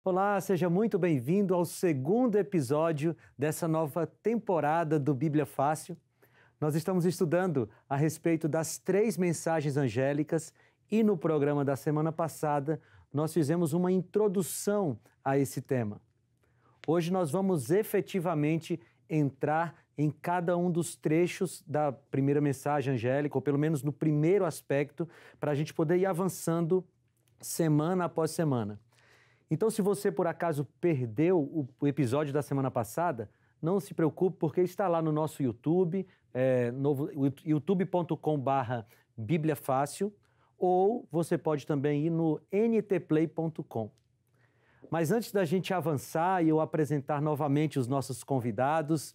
Olá, seja muito bem-vindo ao segundo episódio dessa nova temporada do Bíblia Fácil. Nós estamos estudando a respeito das 3 mensagens angélicas e no programa da semana passada nós fizemos uma introdução a esse tema. Hoje nós vamos efetivamente entrar em cada um dos trechos da primeira mensagem angélica, ou pelo menos no primeiro aspecto, para a gente poder ir avançando semana após semana. Então, se você por acaso perdeu o episódio da semana passada, não se preocupe, porque está lá no nosso YouTube, youtube.com/Bíblia Fácil, ou você pode também ir no ntplay.com. Mas antes da gente avançar e eu apresentar novamente os nossos convidados,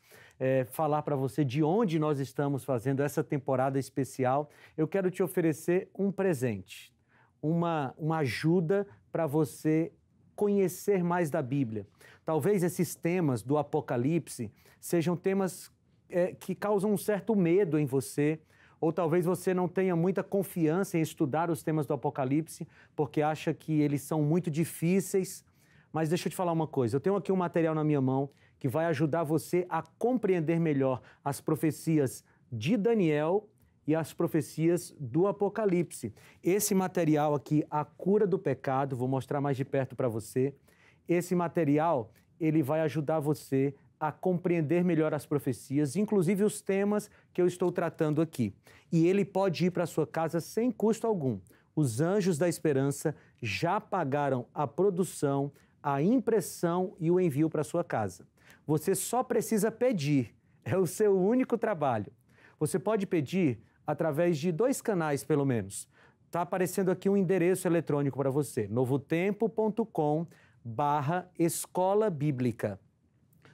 falar para você de onde nós estamos fazendo essa temporada especial, eu quero te oferecer um presente, uma ajuda para você conhecer mais da Bíblia. Talvez esses temas do Apocalipse sejam temas que causam um certo medo em você, ou talvez você não tenha muita confiança em estudar os temas do Apocalipse, porque acha que eles são muito difíceis. Mas deixa eu te falar uma coisa, eu tenho aqui um material na minha mão que vai ajudar você a compreender melhor as profecias de Daniel e as profecias do Apocalipse. Esse material aqui, A Cura do Pecado, vou mostrar mais de perto para você. Esse material, ele vai ajudar você a compreender melhor as profecias, inclusive os temas que eu estou tratando aqui. E ele pode ir para sua casa sem custo algum. Os Anjos da Esperança já pagaram a produção, a impressão e o envio para sua casa. Você só precisa pedir, é o seu único trabalho. Você pode pedir através de 2 canais, pelo menos. Está aparecendo aqui um endereço eletrônico para você, novotempo.com/escola bíblica.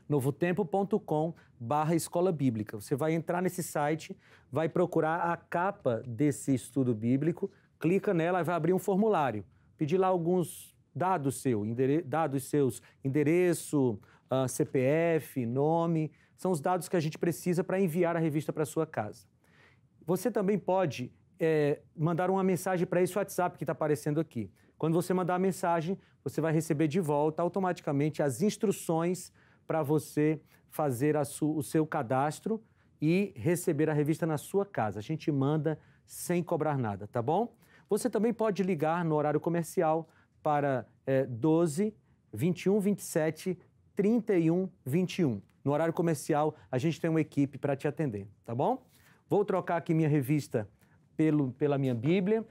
novotempo.com/escola bíblica. Você vai entrar nesse site, vai procurar a capa desse estudo bíblico, clica nela e vai abrir um formulário. Pedir lá alguns dados seus, endereço, CPF, nome, são os dados que a gente precisa para enviar a revista para sua casa. Você também pode mandar uma mensagem para esse WhatsApp que está aparecendo aqui. Quando você mandar a mensagem, você vai receber de volta automaticamente as instruções para você fazer o seu cadastro e receber a revista na sua casa. A gente manda sem cobrar nada, tá bom? Você também pode ligar no horário comercial para 12 21 27 31 21. No horário comercial, a gente tem uma equipe para te atender, tá bom? Vou trocar aqui minha revista pela minha Bíblia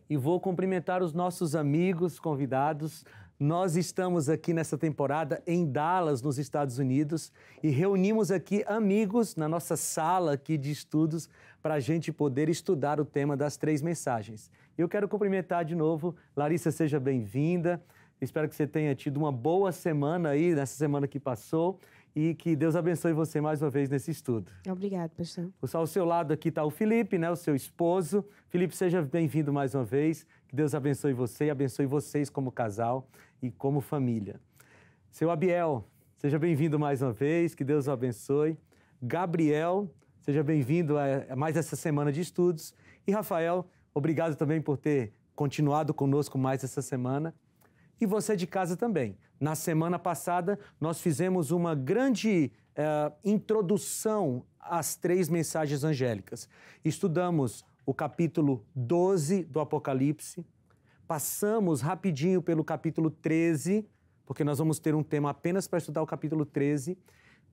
e vou cumprimentar os nossos amigos convidados. Nós estamos aqui nessa temporada em Dallas, nos Estados Unidos, e reunimos aqui amigos na nossa sala aqui de estudos para a gente poder estudar o tema das 3 mensagens. Eu quero cumprimentar de novo. Larissa, seja bem-vinda. Espero que você tenha tido uma boa semana aí, nessa semana que passou, e que Deus abençoe você mais uma vez nesse estudo. Obrigado, pastor. Ao seu lado aqui está o Felipe, né, o seu esposo. Felipe, seja bem-vindo mais uma vez. Que Deus abençoe você e abençoe vocês como casal e como família. Seu Abiel, seja bem-vindo mais uma vez. Que Deus o abençoe. Gabriel, seja bem-vindo a mais essa semana de estudos. E Rafael, obrigado também por ter continuado conosco mais essa semana. E você de casa também. Na semana passada, nós fizemos uma grande introdução às 3 mensagens angélicas. Estudamos o capítulo 12 do Apocalipse, passamos rapidinho pelo capítulo 13, porque nós vamos ter um tema apenas para estudar o capítulo 13,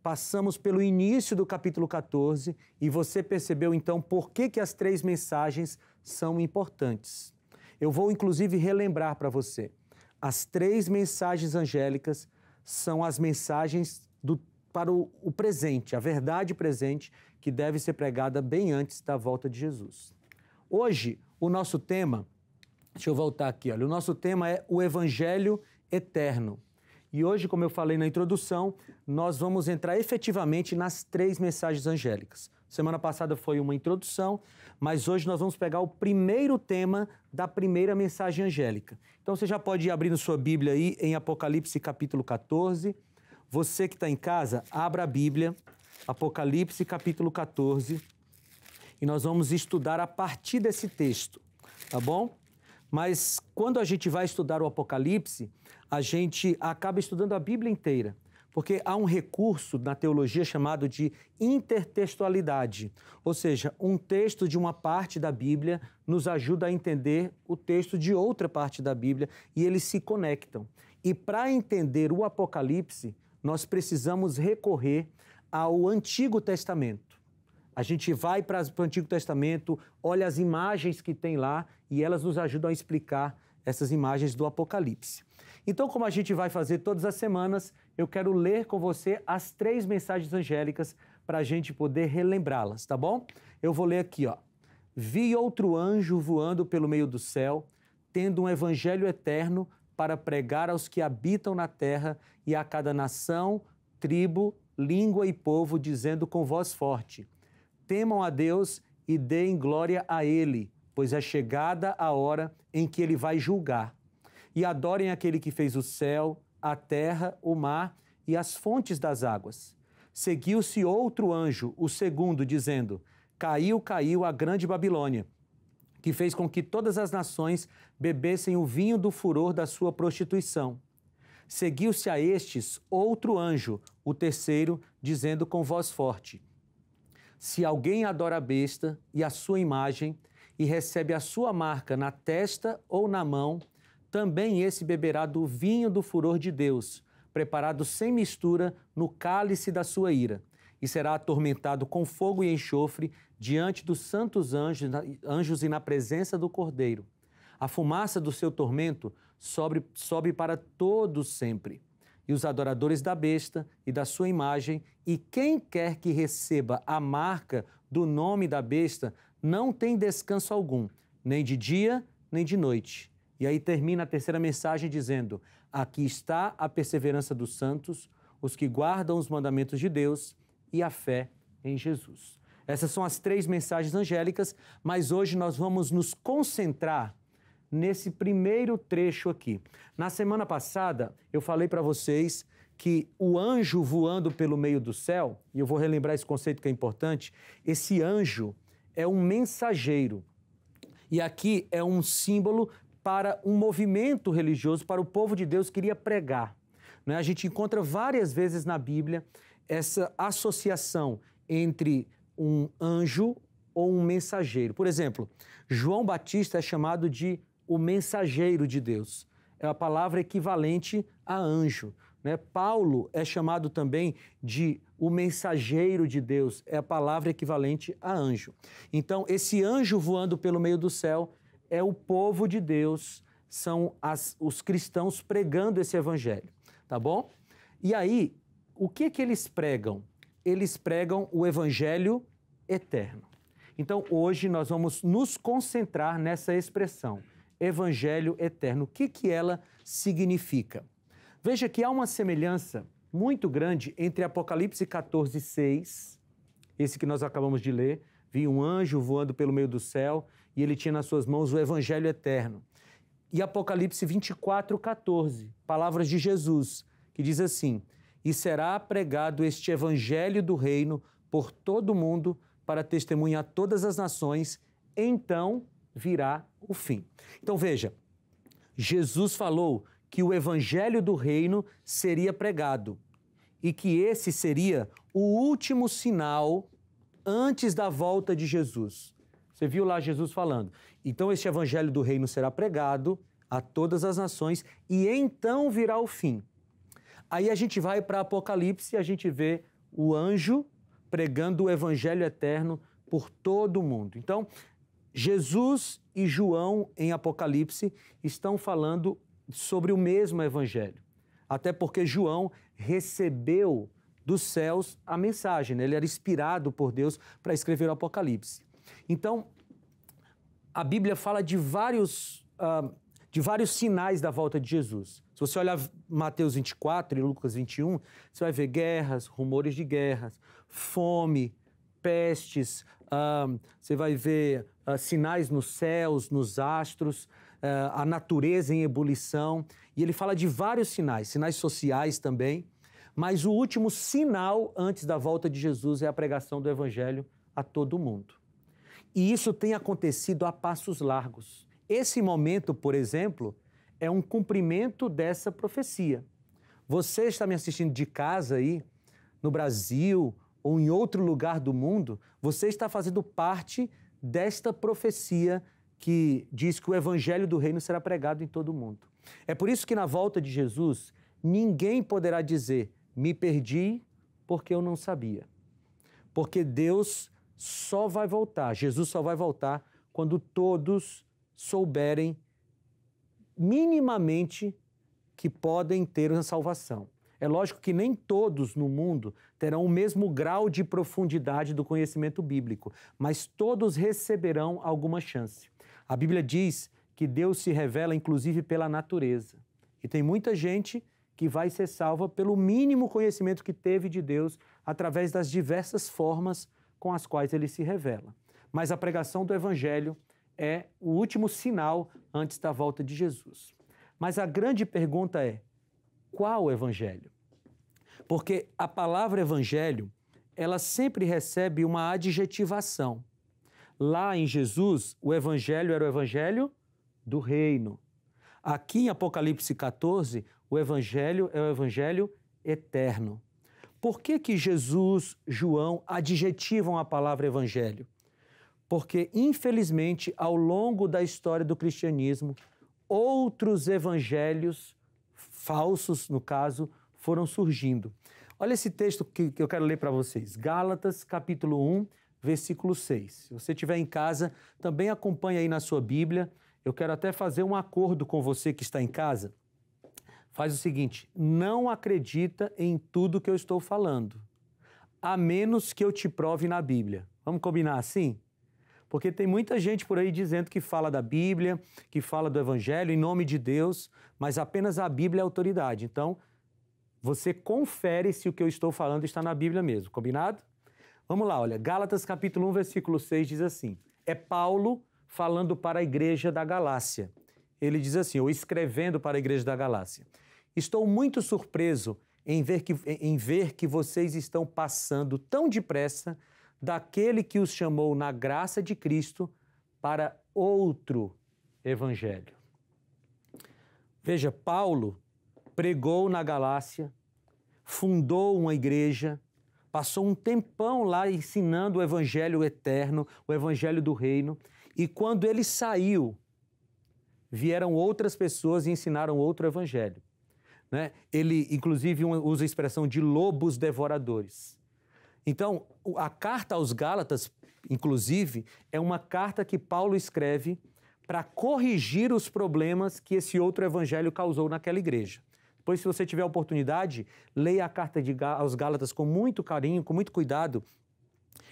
passamos pelo início do capítulo 14 e você percebeu então por que as 3 mensagens são importantes. Eu vou inclusive relembrar para você. As 3 mensagens angélicas são as mensagens para o presente, a verdade presente, que deve ser pregada bem antes da volta de Jesus. Hoje, o nosso tema, deixa eu voltar aqui, olha, o nosso tema é o Evangelho Eterno. E hoje, como eu falei na introdução, nós vamos entrar efetivamente nas 3 mensagens angélicas. Semana passada foi uma introdução, mas hoje nós vamos pegar o primeiro tema da primeira mensagem angélica. Então você já pode ir abrindo sua Bíblia aí em Apocalipse capítulo 14. Você que está em casa, abra a Bíblia, Apocalipse capítulo 14, e nós vamos estudar a partir desse texto, tá bom? Mas quando a gente vai estudar o Apocalipse, a gente acaba estudando a Bíblia inteira. Porque há um recurso na teologia chamado de intertextualidade, ou seja, um texto de uma parte da Bíblia nos ajuda a entender o texto de outra parte da Bíblia e eles se conectam. E para entender o Apocalipse, nós precisamos recorrer ao Antigo Testamento. A gente vai para o Antigo Testamento, olha as imagens que tem lá e elas nos ajudam a explicar essas imagens do Apocalipse. Então, como a gente vai fazer todas as semanas, eu quero ler com você as 3 mensagens angélicas para a gente poder relembrá-las, tá bom? Eu vou ler aqui, ó. Vi outro anjo voando pelo meio do céu, tendo um evangelho eterno para pregar aos que habitam na terra e a cada nação, tribo, língua e povo, dizendo com voz forte: temam a Deus e deem glória a Ele, pois é chegada a hora em que Ele vai julgar. E adorem aquele que fez o céu, a terra, o mar e as fontes das águas. Seguiu-se outro anjo, o segundo, dizendo: caiu, caiu a grande Babilônia, que fez com que todas as nações bebessem o vinho do furor da sua prostituição. Seguiu-se a estes outro anjo, o terceiro, dizendo com voz forte: se alguém adora a besta e a sua imagem e recebe a sua marca na testa ou na mão, também esse beberá do vinho do furor de Deus, preparado sem mistura no cálice da sua ira, e será atormentado com fogo e enxofre diante dos santos anjos e na presença do Cordeiro. A fumaça do seu tormento sobe para todos sempre. E os adoradores da besta e da sua imagem, e quem quer que receba a marca do nome da besta, não tem descanso algum, nem de dia, nem de noite. E aí termina a terceira mensagem dizendo: aqui está a perseverança dos santos, os que guardam os mandamentos de Deus e a fé em Jesus. Essas são as 3 mensagens angélicas, mas hoje nós vamos nos concentrar nesse primeiro trecho aqui. Na semana passada, eu falei para vocês que o anjo voando pelo meio do céu, e eu vou relembrar esse conceito que é importante, esse anjo é um mensageiro. E aqui é um símbolo para um movimento religioso, para o povo de Deus que iria pregar. A gente encontra várias vezes na Bíblia essa associação entre um anjo ou um mensageiro. Por exemplo, João Batista é chamado de o mensageiro de Deus. É a palavra equivalente a anjo. Paulo é chamado também de o mensageiro de Deus. É a palavra equivalente a anjo. Então, esse anjo voando pelo meio do céu é o povo de Deus, são os cristãos pregando esse evangelho, tá bom? E aí, o que eles pregam? Eles pregam o evangelho eterno. Então, hoje nós vamos nos concentrar nessa expressão, evangelho eterno. O que ela significa? Veja que há uma semelhança muito grande entre Apocalipse 14, 6, esse que nós acabamos de ler, vi um anjo voando pelo meio do céu e ele tinha nas suas mãos o evangelho eterno. E Apocalipse 24, 14, palavras de Jesus, que diz assim: e será pregado este evangelho do reino por todo o mundo para testemunhar a todas as nações, então virá o fim. Então veja, Jesus falou que o evangelho do reino seria pregado e que esse seria o último sinal antes da volta de Jesus. Você viu lá Jesus falando. Então este evangelho do reino será pregado a todas as nações e então virá o fim. Aí a gente vai para Apocalipse e a gente vê o anjo pregando o evangelho eterno por todo o mundo. Então, Jesus e João em Apocalipse estão falando sobre o mesmo evangelho. Até porque João recebeu dos céus a mensagem, Ele era inspirado por Deus para escrever o Apocalipse. Então, a Bíblia fala de vários sinais da volta de Jesus. Se você olhar Mateus 24 e Lucas 21, você vai ver guerras, rumores de guerras, fome, pestes, você vai ver sinais nos céus, nos astros, a natureza em ebulição. E ele fala de vários sinais sociais também, mas o último sinal antes da volta de Jesus é a pregação do evangelho a todo mundo. E isso tem acontecido a passos largos. Esse momento, por exemplo, é um cumprimento dessa profecia. Você está me assistindo de casa aí, no Brasil ou em outro lugar do mundo, você está fazendo parte desta profecia que diz que o evangelho do reino será pregado em todo o mundo. É por isso que na volta de Jesus, ninguém poderá dizer, me perdi porque eu não sabia. Porque Deus só vai voltar, Jesus só vai voltar quando todos souberem minimamente que podem ter uma salvação. É lógico que nem todos no mundo terão o mesmo grau de profundidade do conhecimento bíblico, mas todos receberão alguma chance. A Bíblia diz que Deus se revela inclusive pela natureza. E tem muita gente que vai ser salva pelo mínimo conhecimento que teve de Deus através das diversas formas com as quais ele se revela. Mas a pregação do Evangelho é o último sinal antes da volta de Jesus. Mas a grande pergunta é, qual Evangelho? Porque a palavra Evangelho, ela sempre recebe uma adjetivação. Lá em Jesus, o Evangelho era o Evangelho do reino. Aqui em Apocalipse 14, o Evangelho é o Evangelho eterno. Por que Jesus, João, adjetivam a palavra Evangelho? Porque, infelizmente, ao longo da história do cristianismo, outros evangelhos falsos, no caso, foram surgindo. Olha esse texto que eu quero ler para vocês. Gálatas, capítulo 1, versículo 6. Se você estiver em casa, também acompanhe aí na sua Bíblia. Eu quero até fazer um acordo com você que está em casa. Faz o seguinte, não acredita em tudo que eu estou falando, a menos que eu te prove na Bíblia. Vamos combinar assim? Porque tem muita gente por aí dizendo que fala da Bíblia, que fala do Evangelho em nome de Deus, mas apenas a Bíblia é autoridade. Então, você confere se o que eu estou falando está na Bíblia mesmo, combinado? Vamos lá, olha, Gálatas capítulo 1, versículo 6 diz assim, é Paulo falando para a igreja da Galácia. Ele diz assim, ou escrevendo para a igreja da Galácia, estou muito surpreso em ver que vocês estão passando tão depressa daquele que os chamou na graça de Cristo para outro evangelho. Veja, Paulo pregou na Galácia, fundou uma igreja, passou um tempão lá ensinando o evangelho eterno, o evangelho do reino, e quando ele saiu, vieram outras pessoas e ensinaram outro evangelho. Né? Ele, inclusive, usa a expressão de lobos devoradores. Então, a carta aos Gálatas, inclusive, é uma carta que Paulo escreve para corrigir os problemas que esse outro evangelho causou naquela igreja. Depois, se você tiver a oportunidade, leia a carta aos Gálatas com muito carinho, com muito cuidado.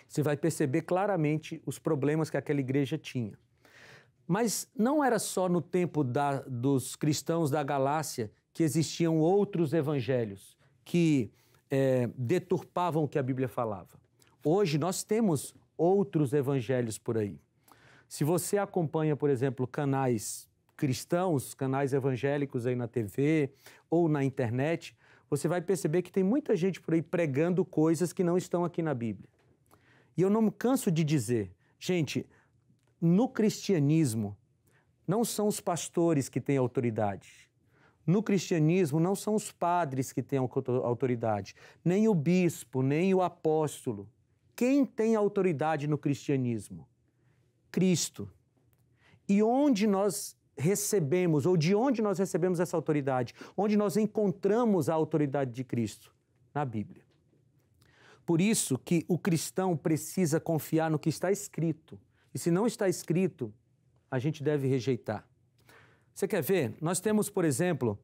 Você vai perceber claramente os problemas que aquela igreja tinha. Mas não era só no tempo dos cristãos da Galácia que existiam outros evangelhos que deturpavam o que a Bíblia falava. Hoje nós temos outros evangelhos por aí. Se você acompanha, por exemplo, canais cristãos, canais evangélicos aí na TV ou na internet, você vai perceber que tem muita gente por aí pregando coisas que não estão aqui na Bíblia. E eu não me canso de dizer, gente, no cristianismo não são os pastores que têm autoridade. No cristianismo, não são os padres que têm autoridade, nem o bispo, nem o apóstolo. Quem tem autoridade no cristianismo? Cristo. E onde nós recebemos, ou de onde nós recebemos essa autoridade? Onde nós encontramos a autoridade de Cristo? Na Bíblia. Por isso que o cristão precisa confiar no que está escrito. E se não está escrito, a gente deve rejeitar. Você quer ver? Nós temos, por exemplo,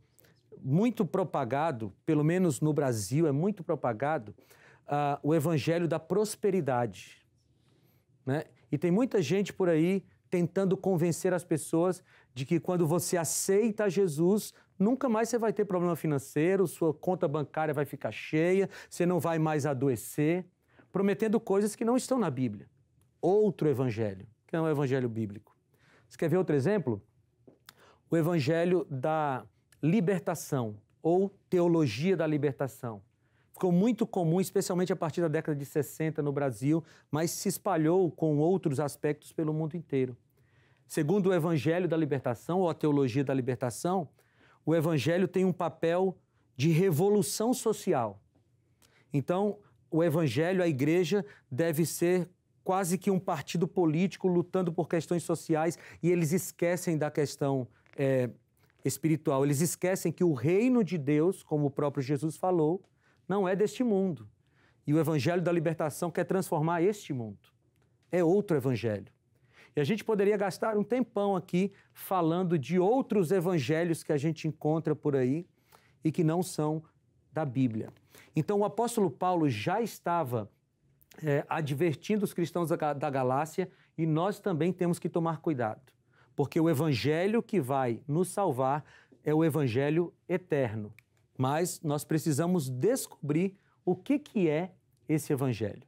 muito propagado, pelo menos no Brasil, é muito propagado, o evangelho da prosperidade. Né? E tem muita gente por aí tentando convencer as pessoas de que quando você aceita Jesus, nunca mais você vai ter problema financeiro, sua conta bancária vai ficar cheia, você não vai mais adoecer, prometendo coisas que não estão na Bíblia. Outro evangelho, que não é o evangelho bíblico. Você quer ver outro exemplo? O evangelho da libertação, ou teologia da libertação. Ficou muito comum, especialmente a partir da década de 60 no Brasil, mas se espalhou com outros aspectos pelo mundo inteiro. segundo o Evangelho da Libertação, ou a Teologia da Libertação, o Evangelho tem um papel de revolução social. Então, o Evangelho, a igreja, deve ser quase que um partido político lutando por questões sociais, e eles esquecem da questão espiritual. Eles esquecem que o reino de Deus, como o próprio Jesus falou, não é deste mundo. E o Evangelho da Libertação quer transformar este mundo. É outro Evangelho. E a gente poderia gastar um tempão aqui falando de outros evangelhos que a gente encontra por aí e que não são da Bíblia. Então, o apóstolo Paulo já estava advertindo os cristãos da Galácia, e nós também temos que tomar cuidado, porque o evangelho que vai nos salvar é o evangelho eterno. Mas nós precisamos descobrir o que é esse evangelho.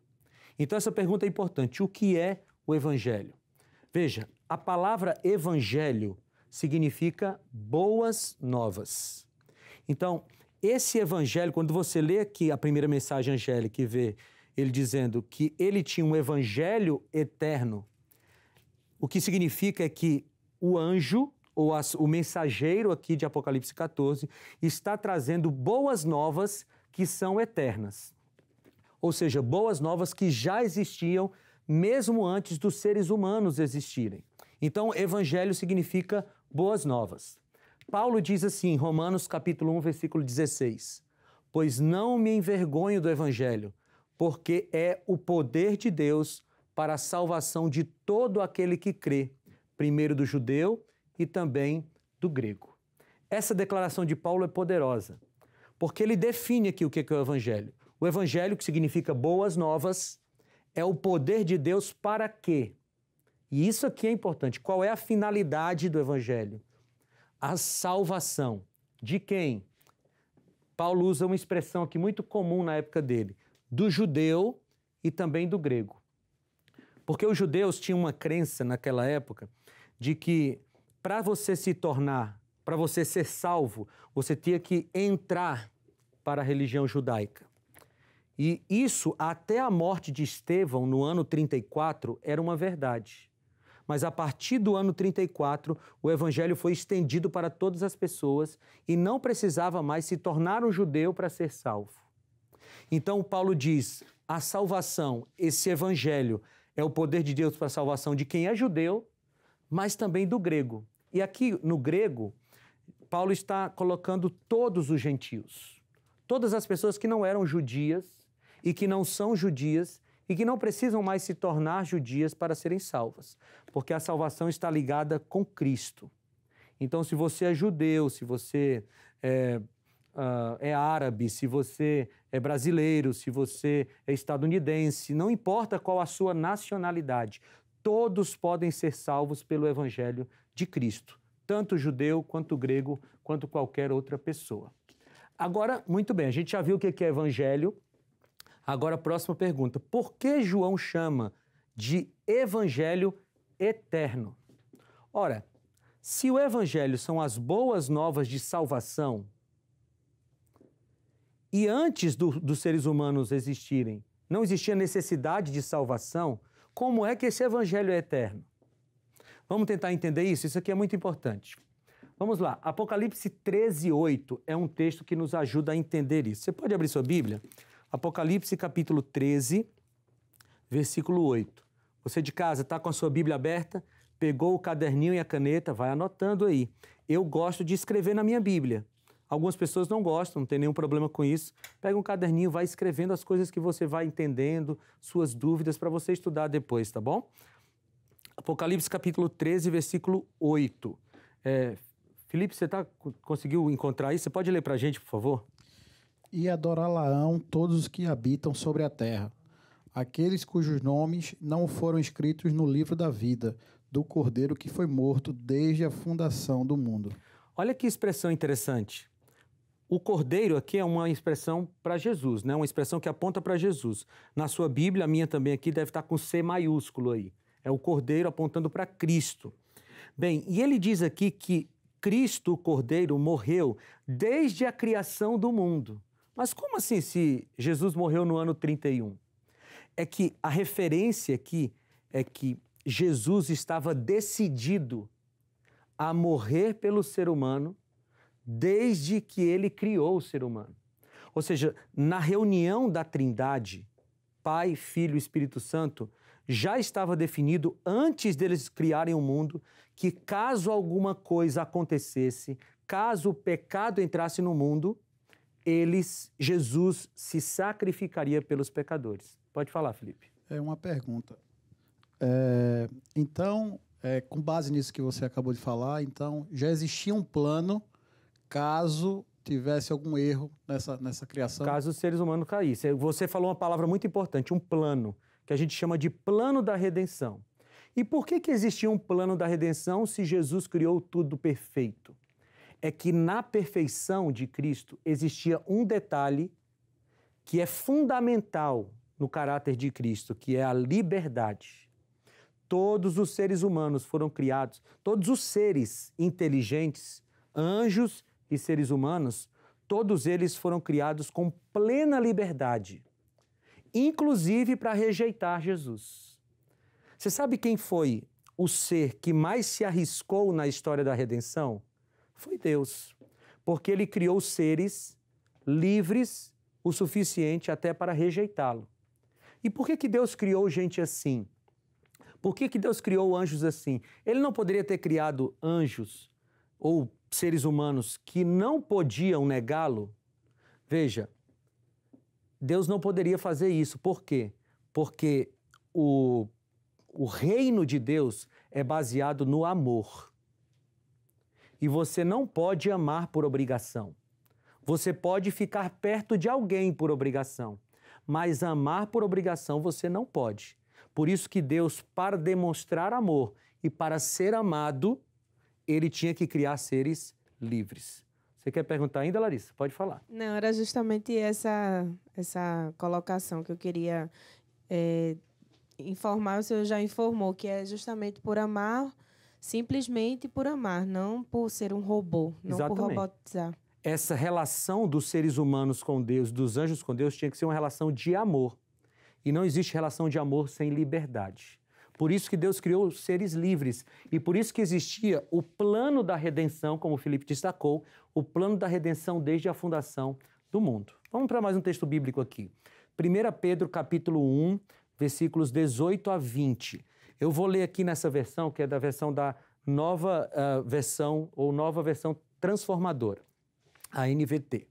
Então, essa pergunta é importante. O que é o evangelho? Veja, a palavra evangelho significa boas novas. Então, esse evangelho, quando você lê aqui a primeira mensagem angélica e vê ele dizendo que ele tinha um evangelho eterno, o que significa é que o anjo, ou o mensageiro aqui de Apocalipse 14, está trazendo boas novas que são eternas. Ou seja, boas novas que já existiam mesmo antes dos seres humanos existirem. Então, evangelho significa boas novas. Paulo diz assim, em Romanos capítulo 1, versículo 16, pois não me envergonho do evangelho, porque é o poder de Deus para a salvação de todo aquele que crê, primeiro do judeu e também do grego. Essa declaração de Paulo é poderosa, porque ele define aqui o que é o evangelho. O evangelho, que significa boas novas, é o poder de Deus para quê? E isso aqui é importante. Qual é a finalidade do evangelho? A salvação. De quem? Paulo usa uma expressão aqui muito comum na época dele, do judeu e também do grego. Porque os judeus tinham uma crença naquela época de que para você se tornar, para você ser salvo, você tinha que entrar para a religião judaica. E isso, até a morte de Estevão, no ano 34, era uma verdade. Mas a partir do ano 34, o evangelho foi estendido para todas as pessoas e não precisava mais se tornar um judeu para ser salvo. Então, Paulo diz, a salvação, esse evangelho, é o poder de Deus para a salvação de quem é judeu, mas também do grego. E aqui, no grego, Paulo está colocando todos os gentios, todas as pessoas que não eram judias e que não são judias e que não precisam mais se tornar judias para serem salvas, porque a salvação está ligada com Cristo. Então, se você é judeu, se você é árabe, se você é brasileiro, se você é estadunidense, não importa qual a sua nacionalidade, todos podem ser salvos pelo evangelho de Cristo, tanto o judeu, quanto o grego, quanto qualquer outra pessoa. Agora, muito bem, a gente já viu o que é evangelho. Agora, a próxima pergunta. Por que João chama de evangelho eterno? Ora, se o evangelho são as boas novas de salvação, e antes dos seres humanos existirem, não existia necessidade de salvação, como é que esse evangelho é eterno? Vamos tentar entender isso? Isso aqui é muito importante. Vamos lá. Apocalipse 13, 8 é um texto que nos ajuda a entender isso. Você pode abrir sua Bíblia? Apocalipse capítulo 13, versículo 8. Você de casa está com a sua Bíblia aberta, pegou o caderninho e a caneta, vai anotando aí. Eu gosto de escrever na minha Bíblia. Algumas pessoas não gostam, não tem nenhum problema com isso. Pega um caderninho, vai escrevendo as coisas que você vai entendendo, suas dúvidas, para você estudar depois, tá bom? Apocalipse capítulo 13, versículo 8. Felipe, você conseguiu encontrar isso? Você pode ler para a gente, por favor? E adorá-la-ão todos os que habitam sobre a terra, aqueles cujos nomes não foram escritos no livro da vida, do Cordeiro que foi morto desde a fundação do mundo. Olha que expressão interessante. O Cordeiro aqui é uma expressão para Jesus, né? Uma expressão que aponta para Jesus. Na sua Bíblia, a minha também aqui deve estar com C maiúsculo aí. É o Cordeiro apontando para Cristo. Bem, e ele diz aqui que Cristo, o Cordeiro, morreu desde a criação do mundo. Mas como assim se Jesus morreu no ano 31? É que a referência aqui é que Jesus estava decidido a morrer pelo ser humano desde que ele criou o ser humano. Ou seja, na reunião da Trindade, Pai, Filho e Espírito Santo, já estava definido, antes deles criarem o mundo, que caso alguma coisa acontecesse, caso o pecado entrasse no mundo, Jesus se sacrificaria pelos pecadores. Pode falar, Felipe. É uma pergunta. Então, com base nisso que você acabou de falar, então já existia um plano caso tivesse algum erro nessa criação? Caso os seres humanos caíssem. Você falou uma palavra muito importante, um plano, que a gente chama de plano da redenção. E por que existia um plano da redenção se Jesus criou tudo perfeito? É que na perfeição de Cristo existia um detalhe que é fundamental no caráter de Cristo, que é a liberdade. Todos os seres humanos foram criados, todos os seres inteligentes, anjos e seres humanos, todos eles foram criados com plena liberdade, inclusive para rejeitar Jesus. Você sabe quem foi o ser que mais se arriscou na história da redenção? Foi Deus, porque ele criou seres livres o suficiente até para rejeitá-lo. E por que Deus criou gente assim? Por que Deus criou anjos assim? Ele não poderia ter criado anjos ou seres humanos que não podiam negá-lo? Veja, Deus não poderia fazer isso. Por quê? Porque o reino de Deus é baseado no amor. E você não pode amar por obrigação. Você pode ficar perto de alguém por obrigação, mas amar por obrigação você não pode. Por isso que Deus, para demonstrar amor e para ser amado, ele tinha que criar seres livres. Você quer perguntar ainda, Larissa? Pode falar. Não, era justamente essa colocação que eu queria informar. O senhor já informou que é justamente por amar, simplesmente por amar, não por ser um robô, não Exatamente. por robotizar. Essa relação dos seres humanos com Deus, dos anjos com Deus, tinha que ser uma relação de amor. E não existe relação de amor sem liberdade. Por isso que Deus criou seres livres. E por isso que existia o plano da redenção, como o Felipe destacou, o plano da redenção desde a fundação do mundo. Vamos para mais um texto bíblico aqui. 1 Pedro, capítulo 1, versículos 18 a 20. Eu vou ler aqui nessa versão, que é da versão da nova versão, ou nova versão transformadora, a NVT.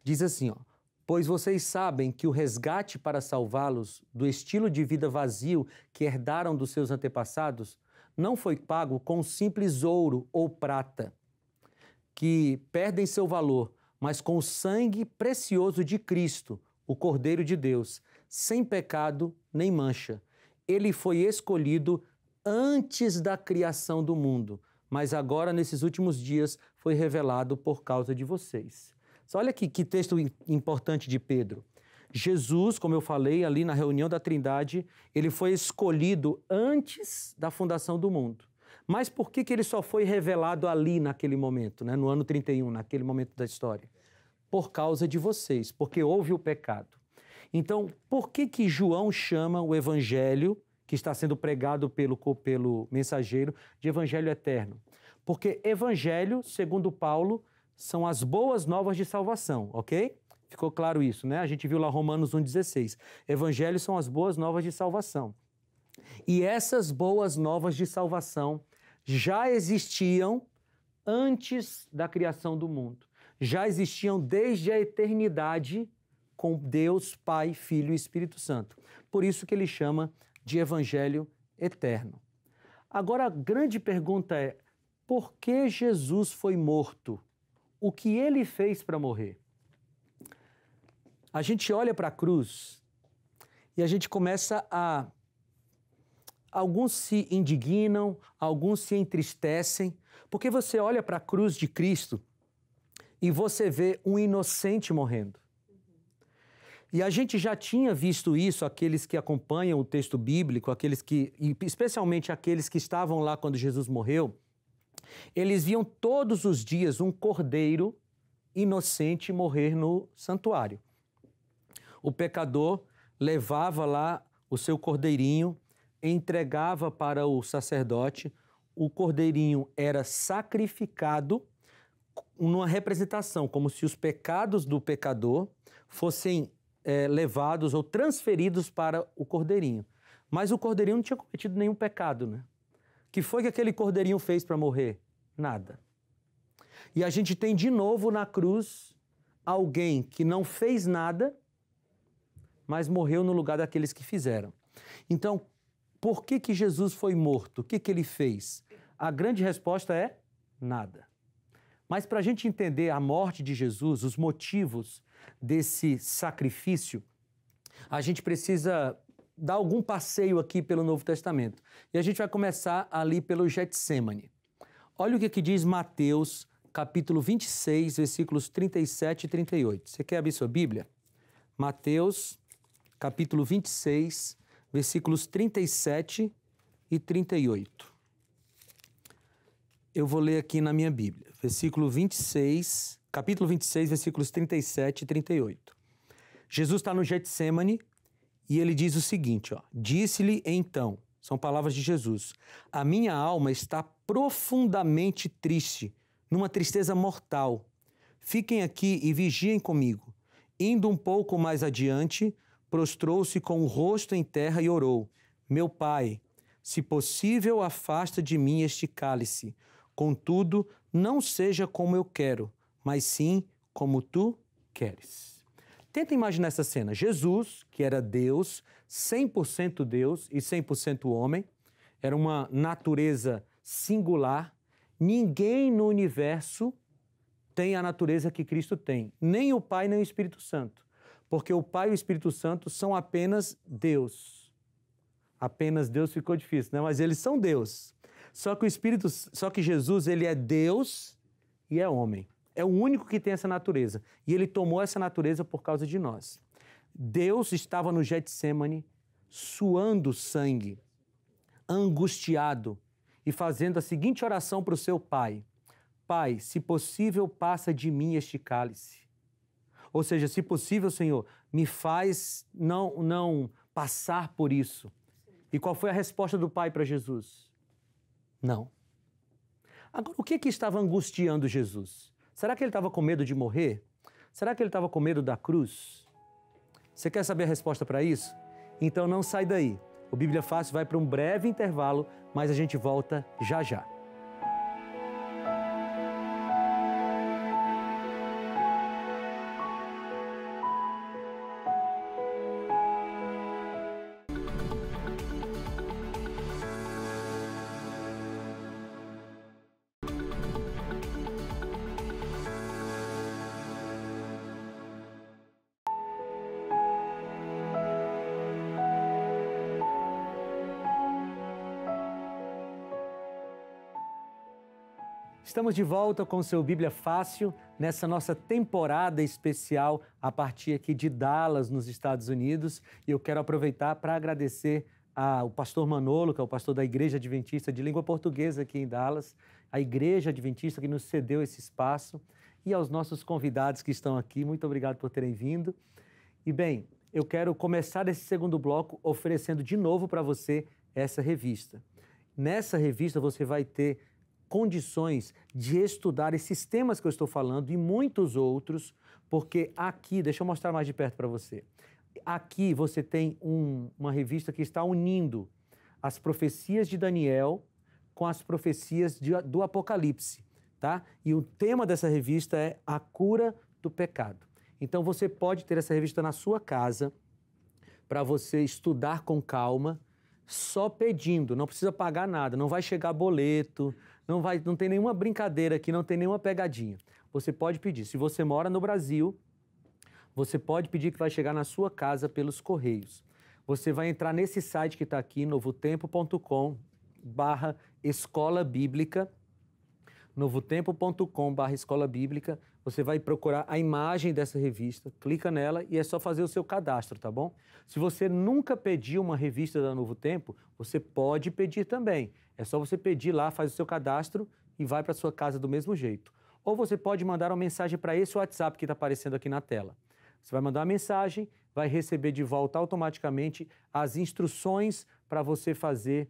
Diz assim, ó: pois vocês sabem que o resgate para salvá-los do estilo de vida vazio que herdaram dos seus antepassados não foi pago com simples ouro ou prata, que perdem seu valor, mas com o sangue precioso de Cristo, o Cordeiro de Deus, sem pecado nem mancha. Ele foi escolhido antes da criação do mundo, mas agora, nesses últimos dias, foi revelado por causa de vocês. Olha aqui que texto importante de Pedro. Jesus, como eu falei ali na reunião da Trindade, ele foi escolhido antes da fundação do mundo. Mas por que ele só foi revelado ali naquele momento, né? No ano 31, naquele momento da história? Por causa de vocês, porque houve o pecado. Então, por que João chama o evangelho que está sendo pregado pelo mensageiro de evangelho eterno? Porque evangelho, segundo Paulo, são as boas novas de salvação, ok? Ficou claro isso, né? A gente viu lá Romanos 1,16. Evangelhos são as boas novas de salvação. E essas boas novas de salvação já existiam antes da criação do mundo. Já existiam desde a eternidade com Deus, Pai, Filho e Espírito Santo. Por isso que ele chama de evangelho eterno. Agora, a grande pergunta é: por que Jesus foi morto? O que ele fez para morrer? A gente olha para a cruz e a gente começa a... Alguns se indignam, alguns se entristecem, porque você olha para a cruz de Cristo e você vê um inocente morrendo. E a gente já tinha visto isso, aqueles que acompanham o texto bíblico, especialmente aqueles que estavam lá quando Jesus morreu, eles viam todos os dias um cordeiro inocente morrer no santuário. O pecador levava lá o seu cordeirinho entregava para o sacerdote, o cordeirinho era sacrificado numa representação, como se os pecados do pecador fossem levados ou transferidos para o cordeirinho. Mas o cordeirinho não tinha cometido nenhum pecado, né? O que foi que aquele cordeirinho fez para morrer? Nada. E a gente tem de novo na cruz alguém que não fez nada, mas morreu no lugar daqueles que fizeram. Então, por que Jesus foi morto? O que ele fez? A grande resposta é nada. Mas para a gente entender a morte de Jesus, os motivos desse sacrifício, a gente precisa dar algum passeio aqui pelo Novo Testamento. E a gente vai começar ali pelo Getsêmani. Olha o que diz Mateus, capítulo 26, versículos 37 e 38. Você quer abrir sua Bíblia? Mateus, capítulo 26, versículos 37 e 38. Eu vou ler aqui na minha Bíblia. Capítulo 26, versículos 37 e 38. Jesus está no Getsêmani e ele diz o seguinte, ó: disse-lhe então, são palavras de Jesus, a minha alma está profundamente triste, numa tristeza mortal. Fiquem aqui e vigiem comigo. Indo um pouco mais adiante, prostrou-se com o rosto em terra e orou: meu Pai, se possível, afasta de mim este cálice. Contudo, não seja como eu quero, mas sim como tu queres. Tenta imaginar essa cena. Jesus, que era Deus, 100% Deus e 100% homem, era uma natureza singular. Ninguém no universo tem a natureza que Cristo tem, nem o Pai, nem o Espírito Santo, porque o Pai e o Espírito Santo são apenas Deus. Apenas Deus ficou difícil, né? Mas eles são Deus. Só que Jesus, ele é Deus e é homem. É o único que tem essa natureza. E ele tomou essa natureza por causa de nós. Deus estava no Getsêmani, suando sangue, angustiado e fazendo a seguinte oração para o seu Pai: Pai, se possível, passa de mim este cálice. Ou seja, se possível, Senhor, me faz não passar por isso. E qual foi a resposta do Pai para Jesus? Não. Agora, o que estava angustiando Jesus? Será que ele estava com medo de morrer? Será que ele estava com medo da cruz? Você quer saber a resposta para isso? Então não sai daí. O Bíblia Fácil vai para um breve intervalo, mas a gente volta já já. Estamos de volta com o seu Bíblia Fácil, nessa nossa temporada especial a partir aqui de Dallas, nos Estados Unidos. E eu quero aproveitar para agradecer ao pastor Manolo, que é o pastor da Igreja Adventista de Língua Portuguesa aqui em Dallas, a Igreja Adventista que nos cedeu esse espaço, e aos nossos convidados que estão aqui. Muito obrigado por terem vindo. E bem, eu quero começar esse segundo bloco oferecendo de novo para você essa revista. Nessa revista você vai ter condições de estudar esses temas que eu estou falando e muitos outros, porque aqui, deixa eu mostrar mais de perto para você. Aqui você tem uma revista que está unindo as profecias de Daniel com as profecias do Apocalipse, tá? E o tema dessa revista é a cura do pecado. Então você pode ter essa revista na sua casa para você estudar com calma, só pedindo, não precisa pagar nada, não vai chegar boleto, não tem nenhuma brincadeira aqui, não tem nenhuma pegadinha. Você pode pedir. Se você mora no Brasil, você pode pedir que vai chegar na sua casa pelos correios. Você vai entrar nesse site que está aqui, novotempo.com/escola bíblica, novotempo.com/escola bíblica. Você vai procurar a imagem dessa revista, clica nela e é só fazer o seu cadastro, tá bom? Se você nunca pediu uma revista da Novo Tempo, você pode pedir também. É só você pedir lá, faz o seu cadastro e vai para sua casa do mesmo jeito. Ou você pode mandar uma mensagem para esse WhatsApp que está aparecendo aqui na tela. Você vai mandar uma mensagem, vai receber de volta automaticamente as instruções para você fazer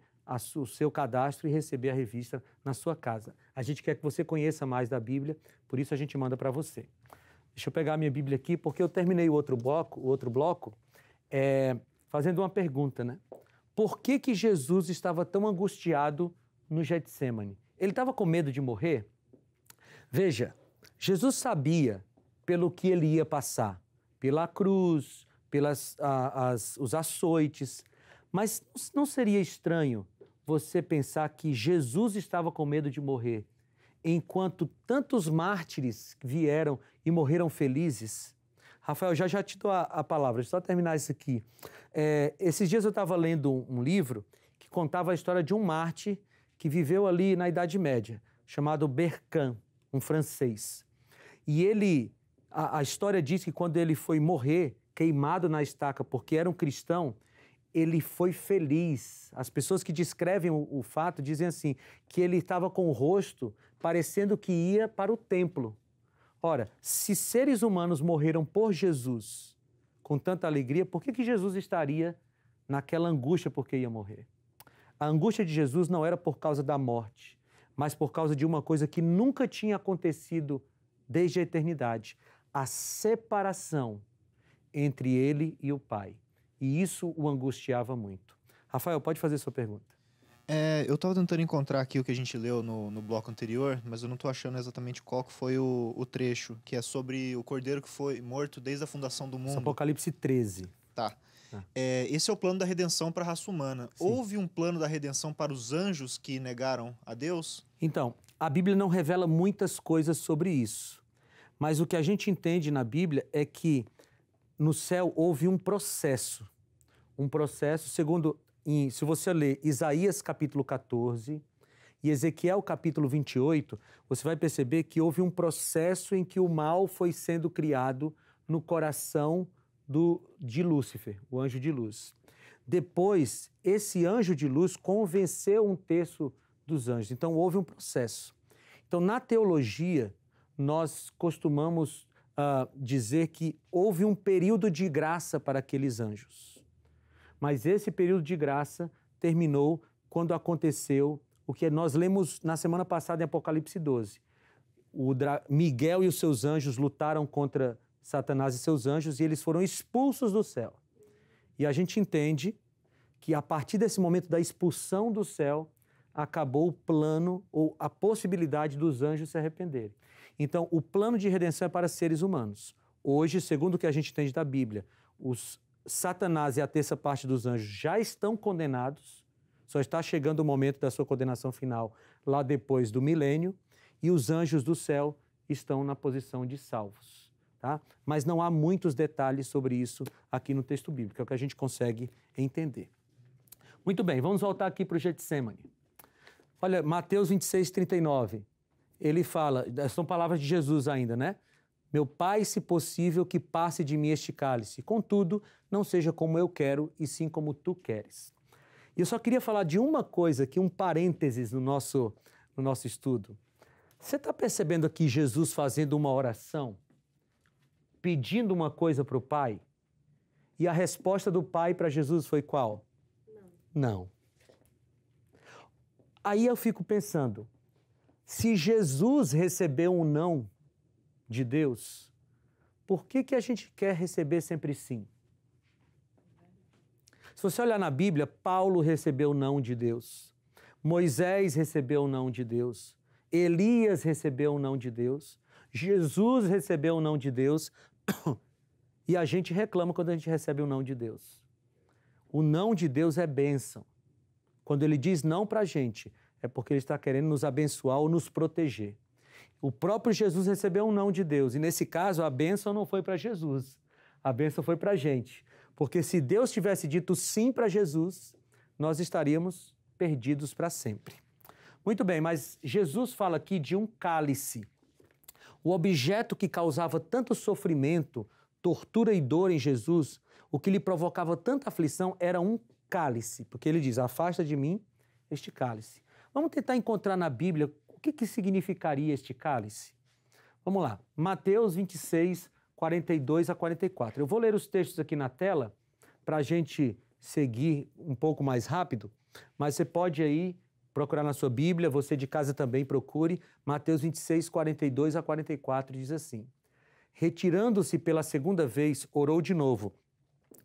o seu cadastro e receber a revista na sua casa. A gente quer que você conheça mais da Bíblia, por isso a gente manda para você. Deixa eu pegar a minha Bíblia aqui, porque eu terminei o outro bloco fazendo uma pergunta, né? Por que que Jesus estava tão angustiado no Getsêmani? Ele estava com medo de morrer? Veja, Jesus sabia pelo que ele ia passar, pela cruz, os açoites, mas não seria estranho você pensar que Jesus estava com medo de morrer, enquanto tantos mártires vieram e morreram felizes? Rafael, já te dou a palavra, deixa eu só terminar isso aqui. Esses dias eu estava lendo um livro que contava a história de um mártir que viveu ali na Idade Média, chamado Bercan, um francês. E a história diz que quando ele foi morrer, queimado na estaca porque era um cristão, ele foi feliz. As pessoas que descrevem o fato dizem assim, que ele estava com o rosto parecendo que ia para o templo. Ora, se seres humanos morreram por Jesus com tanta alegria, por que Jesus estaria naquela angústia porque ia morrer? A angústia de Jesus não era por causa da morte, mas por causa de uma coisa que nunca tinha acontecido desde a eternidade, a separação entre ele e o Pai. E isso o angustiava muito. Rafael, pode fazer sua pergunta. Eu estava tentando encontrar aqui o que a gente leu no bloco anterior, mas eu não estou achando exatamente qual que foi o trecho, que é sobre o cordeiro que foi morto desde a fundação do mundo. Apocalipse 13. Tá. Esse é o plano da redenção para a raça humana. Sim. Houve um plano da redenção para os anjos que negaram a Deus? Então, a Bíblia não revela muitas coisas sobre isso. Mas o que a gente entende na Bíblia é que no céu houve um processo. Um processo, segundo, se você ler Isaías capítulo 14 e Ezequiel capítulo 28, você vai perceber que houve um processo em que o mal foi sendo criado no coração de Lúcifer, o anjo de luz. Depois, esse anjo de luz convenceu um terço dos anjos. Então, houve um processo. Então, na teologia, nós costumamos dizer que houve um período de graça para aqueles anjos. Mas esse período de graça terminou quando aconteceu o que nós lemos na semana passada em Apocalipse 12. Miguel e os seus anjos lutaram contra Satanás e seus anjos e eles foram expulsos do céu. E a gente entende que a partir desse momento da expulsão do céu, acabou o plano ou a possibilidade dos anjos se arrependerem. Então, o plano de redenção é para seres humanos. Hoje, segundo o que a gente entende da Bíblia, Satanás e a terça parte dos anjos já estão condenados, só está chegando o momento da sua condenação final lá depois do milênio, e os anjos do céu estão na posição de salvos. Tá? Mas não há muitos detalhes sobre isso aqui no texto bíblico, é o que a gente consegue entender. Muito bem, vamos voltar aqui para o Getsêmani. Olha, Mateus 26, 39, ele fala, são palavras de Jesus ainda, né? Meu Pai, se possível, que passe de mim este cálice. Contudo, não seja como eu quero, e sim como tu queres. E eu só queria falar de uma coisa aqui, um parênteses no nosso estudo. Você está percebendo aqui Jesus fazendo uma oração, pedindo uma coisa para o Pai? E a resposta do Pai para Jesus foi qual? Não. Aí eu fico pensando, se Jesus recebeu um não de Deus, por que a gente quer receber sempre sim? Se você olhar na Bíblia, Paulo recebeu o não de Deus, Moisés recebeu o não de Deus, Elias recebeu o não de Deus, Jesus recebeu o não de Deus, e a gente reclama quando a gente recebe o não de Deus. O não de Deus é bênção. Quando ele diz não para a gente, é porque ele está querendo nos abençoar ou nos proteger. O próprio Jesus recebeu um não de Deus, e nesse caso a bênção não foi para Jesus, a bênção foi para a gente. Porque se Deus tivesse dito sim para Jesus, nós estaríamos perdidos para sempre. Muito bem, mas Jesus fala aqui de um cálice. O objeto que causava tanto sofrimento, tortura e dor em Jesus, o que lhe provocava tanta aflição era um cálice, porque ele diz, afasta de mim este cálice. Vamos tentar encontrar na Bíblia o que significaria este cálice. Vamos lá, Mateus 26, 42 a 44. Eu vou ler os textos aqui na tela para a gente seguir um pouco mais rápido, mas você pode aí procurar na sua Bíblia, você de casa também procure, Mateus 26, 42 a 44, diz assim: retirando-se pela segunda vez, orou de novo,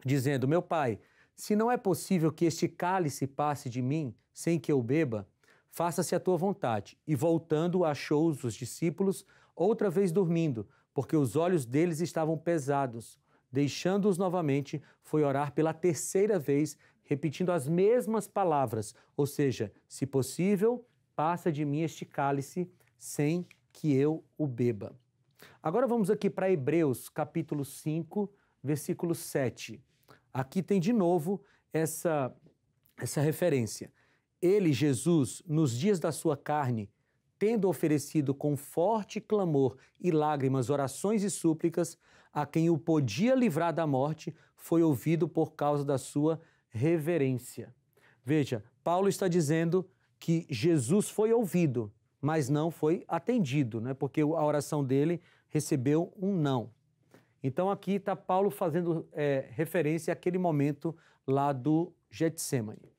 dizendo: meu Pai, se não é possível que este cálice passe de mim sem que eu beba, faça-se a tua vontade. E voltando, achou os discípulos outra vez dormindo, porque os olhos deles estavam pesados. Deixando-os novamente, foi orar pela terceira vez, repetindo as mesmas palavras, ou seja, se possível, passa de mim este cálice sem que eu o beba. Agora vamos aqui para Hebreus, capítulo 5, versículo 7. Aqui tem de novo essa referência. Ele, Jesus, nos dias da sua carne, tendo oferecido com forte clamor e lágrimas orações e súplicas, a quem o podia livrar da morte, foi ouvido por causa da sua reverência. Veja, Paulo está dizendo que Jesus foi ouvido, mas não foi atendido, né? Porque a oração dele recebeu um não. Então aqui está Paulo fazendo referência àquele momento lá do Getsêmani.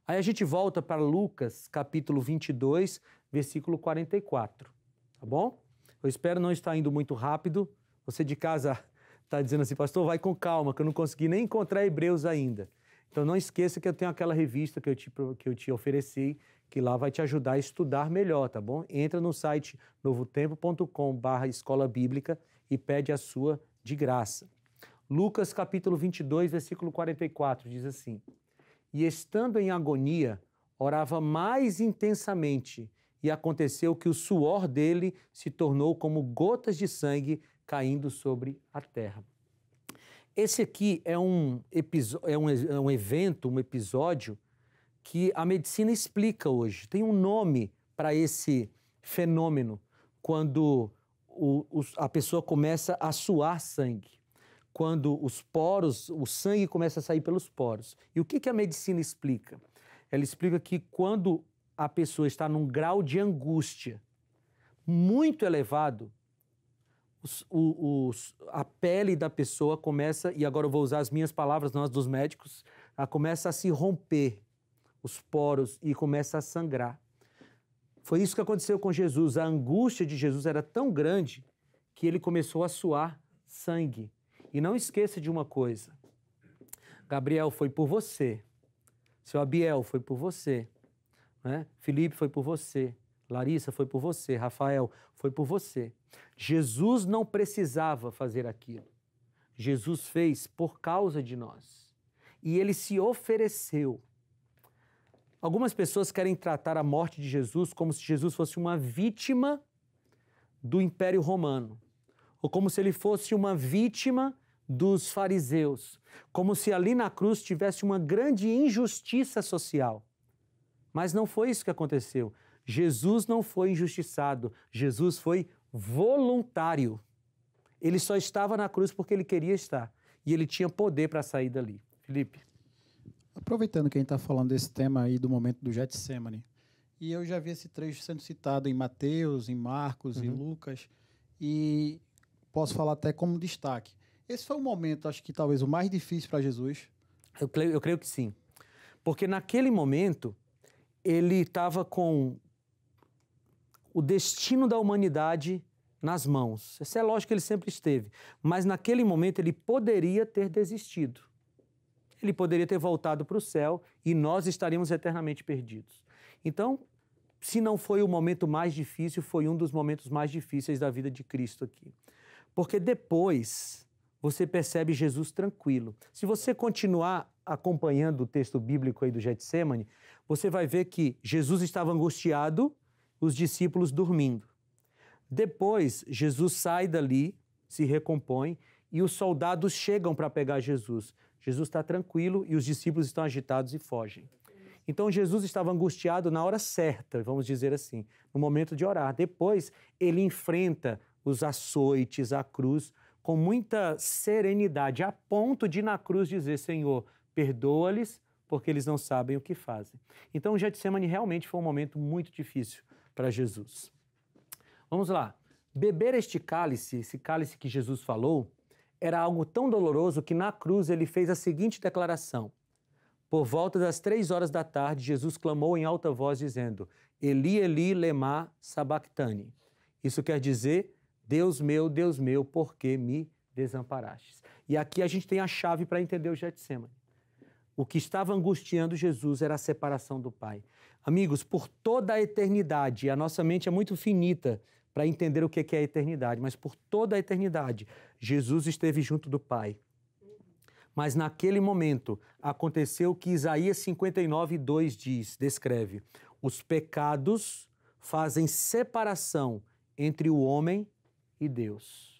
Aí a gente volta para Lucas, capítulo 22, versículo 44, tá bom? Eu espero não estar indo muito rápido. Você de casa está dizendo assim: pastor, vai com calma, que eu não consegui nem encontrar Hebreus ainda. Então não esqueça que eu tenho aquela revista que eu te ofereci, que lá vai te ajudar a estudar melhor, tá bom? Entra no site novotempo.com/escola bíblica e pede a sua de graça. Lucas capítulo 22, versículo 44, diz assim: e estando em agonia, orava mais intensamente, e aconteceu que o suor dele se tornou como gotas de sangue caindo sobre a terra. Esse aqui é um evento, um episódio que a medicina explica hoje. Tem um nome para esse fenômeno, quando a pessoa começa a suar sangue, quando os poros, o sangue começa a sair pelos poros. E o que a medicina explica? Ela explica que quando a pessoa está num grau de angústia muito elevado, a pele da pessoa começa, e agora eu vou usar as minhas palavras, não as dos médicos, ela começa a se romper, os poros, e começa a sangrar. Foi isso que aconteceu com Jesus. A angústia de Jesus era tão grande que ele começou a suar sangue. E não esqueça de uma coisa: Gabriel foi por você, seu Abiel foi por você, né? Felipe foi por você, Larissa foi por você, Rafael foi por você. Jesus não precisava fazer aquilo. Jesus fez por causa de nós. E ele se ofereceu. Algumas pessoas querem tratar a morte de Jesus como se Jesus fosse uma vítima do Império Romano, ou como se ele fosse uma vítima dos fariseus, como se ali na cruz tivesse uma grande injustiça social. Mas não foi isso que aconteceu. Jesus não foi injustiçado, Jesus foi voluntário. Ele só estava na cruz porque ele queria estar, e ele tinha poder para sair dali. Felipe. Aproveitando que a gente está falando desse tema aí do momento do Getsêmani, e eu já vi esse trecho sendo citado em Mateus, em Marcos, em Lucas, e posso falar até como destaque. Esse foi um momento, acho que talvez o mais difícil para Jesus. Eu creio que sim. Porque naquele momento, ele estava com o destino da humanidade nas mãos. Isso é lógico que ele sempre esteve. Mas naquele momento ele poderia ter desistido. Ele poderia ter voltado para o céu e nós estaríamos eternamente perdidos. Então, se não foi o momento mais difícil, foi um dos momentos mais difíceis da vida de Cristo aqui. Porque depois você percebe Jesus tranquilo. Se você continuar acompanhando o texto bíblico aí do Getsêmani, você vai ver que Jesus estava angustiado, os discípulos dormindo. Depois, Jesus sai dali, se recompõe, e os soldados chegam para pegar Jesus. Jesus está tranquilo e os discípulos estão agitados e fogem. Então, Jesus estava angustiado na hora certa, vamos dizer assim, no momento de orar. Depois, ele enfrenta os açoites, a cruz, com muita serenidade, a ponto de na cruz dizer: Senhor, perdoa-lhes, porque eles não sabem o que fazem. Então, o Getsêmani realmente foi um momento muito difícil para Jesus. Vamos lá. Beber este cálice, esse cálice que Jesus falou, era algo tão doloroso que na cruz ele fez a seguinte declaração: Por volta das 3 horas da tarde, Jesus clamou em alta voz, dizendo: Eli, Eli, lema sabachthani. Isso quer dizer: Deus meu, por que me desamparastes? E aqui a gente tem a chave para entender o Getsêmani. O que estava angustiando Jesus era a separação do Pai. Amigos, por toda a eternidade, a nossa mente é muito finita para entender o que é a eternidade, mas por toda a eternidade, Jesus esteve junto do Pai. Mas naquele momento aconteceu o que Isaías 59:2 descreve: os pecados fazem separação entre o homem e Deus.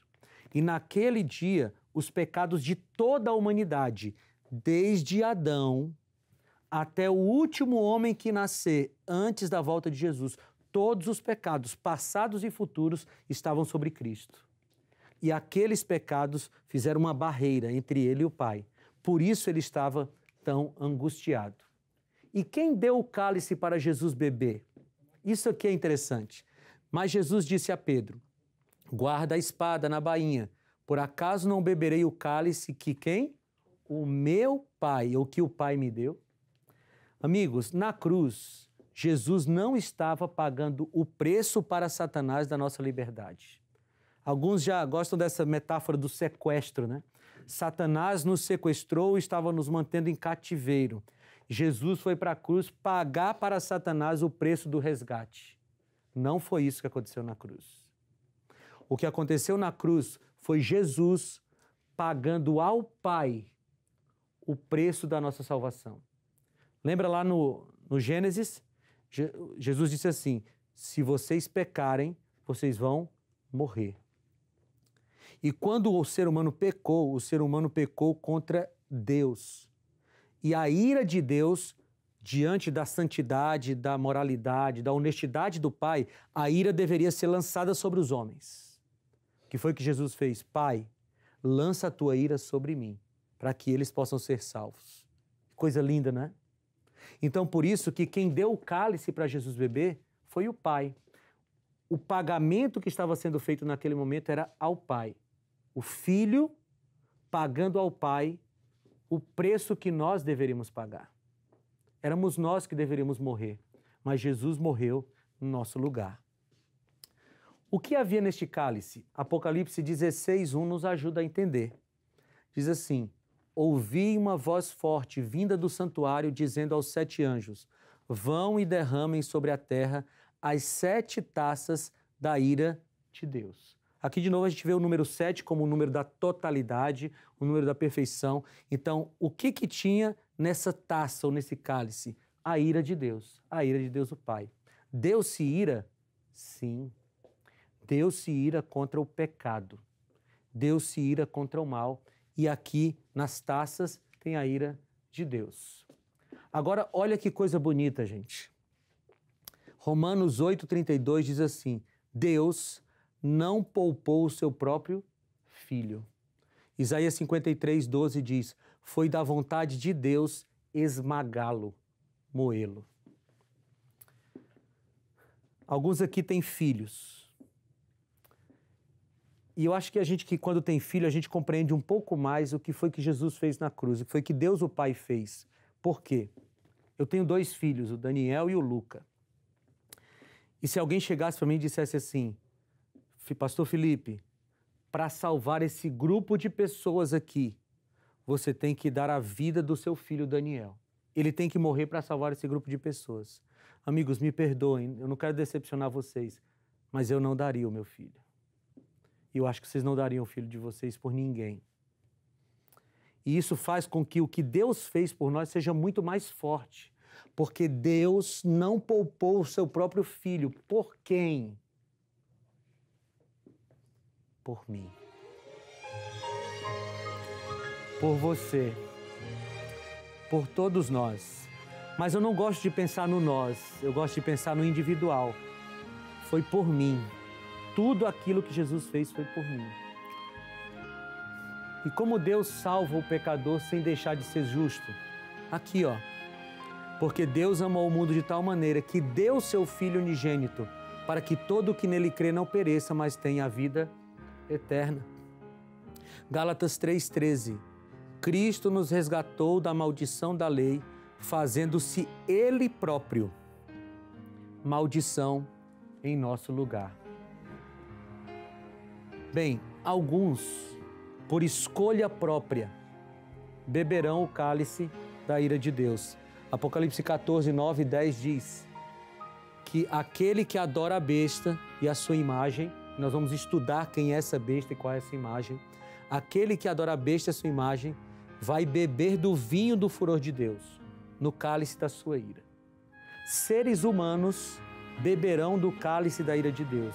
E naquele dia, os pecados de toda a humanidade, desde Adão até o último homem que nascer antes da volta de Jesus, todos os pecados, passados e futuros, estavam sobre Cristo. E aqueles pecados fizeram uma barreira entre ele e o Pai. Por isso ele estava tão angustiado. E quem deu o cálice para Jesus beber? Isso aqui é interessante. Mas Jesus disse a Pedro: guarda a espada na bainha, por acaso não beberei o cálice que quem? O meu Pai, ou que o Pai me deu? Amigos, na cruz, Jesus não estava pagando o preço para Satanás da nossa liberdade. Alguns já gostam dessa metáfora do sequestro, né? Satanás nos sequestrou e estava nos mantendo em cativeiro. Jesus foi para a cruz pagar para Satanás o preço do resgate. Não foi isso que aconteceu na cruz. O que aconteceu na cruz foi Jesus pagando ao Pai o preço da nossa salvação. Lembra lá no Gênesis? Jesus disse assim: se vocês pecarem, vocês vão morrer. E quando o ser humano pecou contra Deus. E a ira de Deus, diante da santidade, da moralidade, da honestidade do Pai, a ira deveria ser lançada sobre os homens. O que foi que Jesus fez? Pai, lança a tua ira sobre mim, para que eles possam ser salvos. Coisa linda, né? Então, por isso que quem deu o cálice para Jesus beber foi o Pai. O pagamento que estava sendo feito naquele momento era ao Pai. O Filho pagando ao Pai o preço que nós deveríamos pagar. Éramos nós que deveríamos morrer, mas Jesus morreu no nosso lugar. O que havia neste cálice? Apocalipse 16:1 nos ajuda a entender. Diz assim: ouvi uma voz forte vinda do santuário dizendo aos 7 anjos: vão e derramem sobre a terra as 7 taças da ira de Deus. Aqui de novo a gente vê o número 7 como o número da totalidade, o número da perfeição. Então, o que tinha nessa taça ou nesse cálice? A ira de Deus o Pai. Deus se ira? Sim. Deus se ira contra o pecado. Deus se ira contra o mal. E aqui, nas taças, tem a ira de Deus. Agora, olha que coisa bonita, gente. Romanos 8:32 diz assim: Deus não poupou o seu próprio Filho. Isaías 53:12 diz: foi da vontade de Deus esmagá-lo, moê-lo. Alguns aqui têm filhos. E eu acho que quando tem filho, a gente compreende um pouco mais o que foi que Jesus fez na cruz, o que foi que Deus o Pai fez. Por quê? Eu tenho 2 filhos, o Daniel e o Luca. E se alguém chegasse para mim e dissesse assim: Pastor Felipe, para salvar esse grupo de pessoas aqui, você tem que dar a vida do seu filho Daniel. Ele tem que morrer para salvar esse grupo de pessoas. Amigos, me perdoem, eu não quero decepcionar vocês, mas eu não daria o meu filho. E eu acho que vocês não dariam o filho de vocês por ninguém. E isso faz com que o que Deus fez por nós seja muito mais forte. Porque Deus não poupou o seu próprio filho. Por quem? Por mim. Por você. Por todos nós. Mas eu não gosto de pensar no nós. Eu gosto de pensar no individual. Foi por mim. Tudo aquilo que Jesus fez foi por mim. E como Deus salva o pecador sem deixar de ser justo? Aqui, ó. Porque Deus amou o mundo de tal maneira que deu seu Filho unigênito, para que todo o que nele crê não pereça, mas tenha a vida eterna. Gálatas 3:13. Cristo nos resgatou da maldição da lei, fazendo-se Ele próprio maldição em nosso lugar. Bem, alguns, por escolha própria, beberão o cálice da ira de Deus. Apocalipse 14, 9 e 10 diz que aquele que adora a besta e a sua imagem, nós vamos estudar quem é essa besta e qual é essa imagem, aquele que adora a besta e a sua imagem vai beber do vinho do furor de Deus, no cálice da sua ira. Seres humanos beberão do cálice da ira de Deus.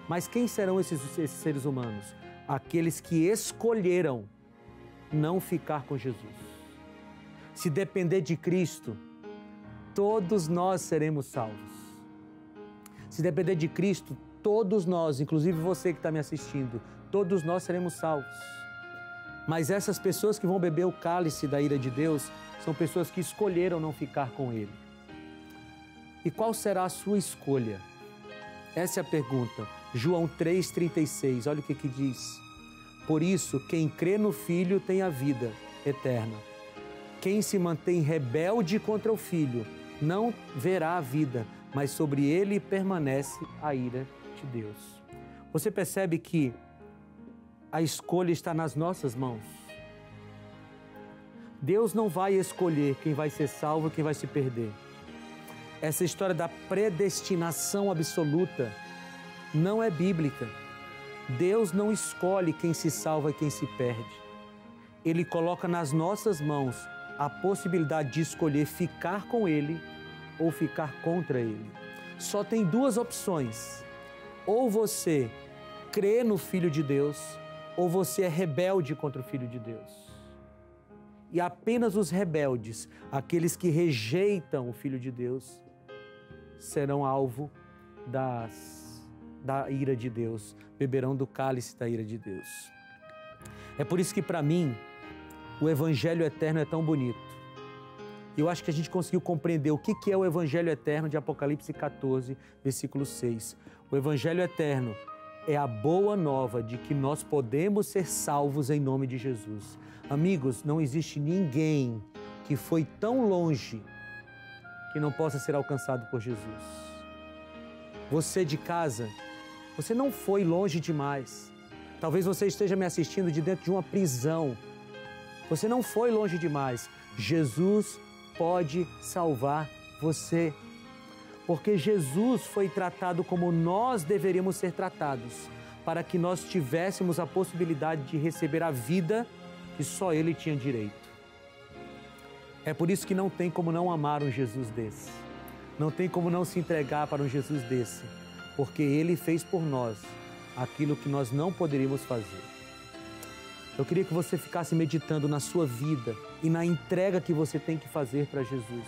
Mas quem serão esses seres humanos? Aqueles que escolheram não ficar com Jesus. Se depender de Cristo, todos nós seremos salvos. Se depender de Cristo, todos nós, inclusive você que está me assistindo, todos nós seremos salvos. Mas essas pessoas que vão beber o cálice da ira de Deus são pessoas que escolheram não ficar com Ele. E qual será a sua escolha? Essa é a pergunta. João 3,36, olha o que diz. Por isso, quem crê no Filho tem a vida eterna. Quem se mantém rebelde contra o Filho não verá a vida, mas sobre ele permanece a ira de Deus. Você percebe que a escolha está nas nossas mãos? Deus não vai escolher quem vai ser salvo e quem vai se perder. Essa história da predestinação absoluta não é bíblica. Deus não escolhe quem se salva e quem se perde. Ele coloca nas nossas mãos a possibilidade de escolher ficar com Ele ou ficar contra Ele. Só tem duas opções. Ou você crê no Filho de Deus, ou você é rebelde contra o Filho de Deus. E apenas os rebeldes, aqueles que rejeitam o Filho de Deus, serão alvo da ira de Deus, beberão do cálice da ira de Deus. É por isso que, para mim, o Evangelho Eterno é tão bonito. Eu acho que a gente conseguiu compreender o que é o Evangelho Eterno de Apocalipse 14, versículo 6. O Evangelho Eterno é a boa nova de que nós podemos ser salvos em nome de Jesus. Amigos, não existe ninguém que foi tão longe que não possa ser alcançado por Jesus. Você de casa, você não foi longe demais. Talvez você esteja me assistindo de dentro de uma prisão. Você não foi longe demais. Jesus pode salvar você. Porque Jesus foi tratado como nós deveríamos ser tratados, para que nós tivéssemos a possibilidade de receber a vida que só Ele tinha direito. É por isso que não tem como não amar um Jesus desse. Não tem como não se entregar para um Jesus desse. Porque Ele fez por nós aquilo que nós não poderíamos fazer. Eu queria que você ficasse meditando na sua vida e na entrega que você tem que fazer para Jesus.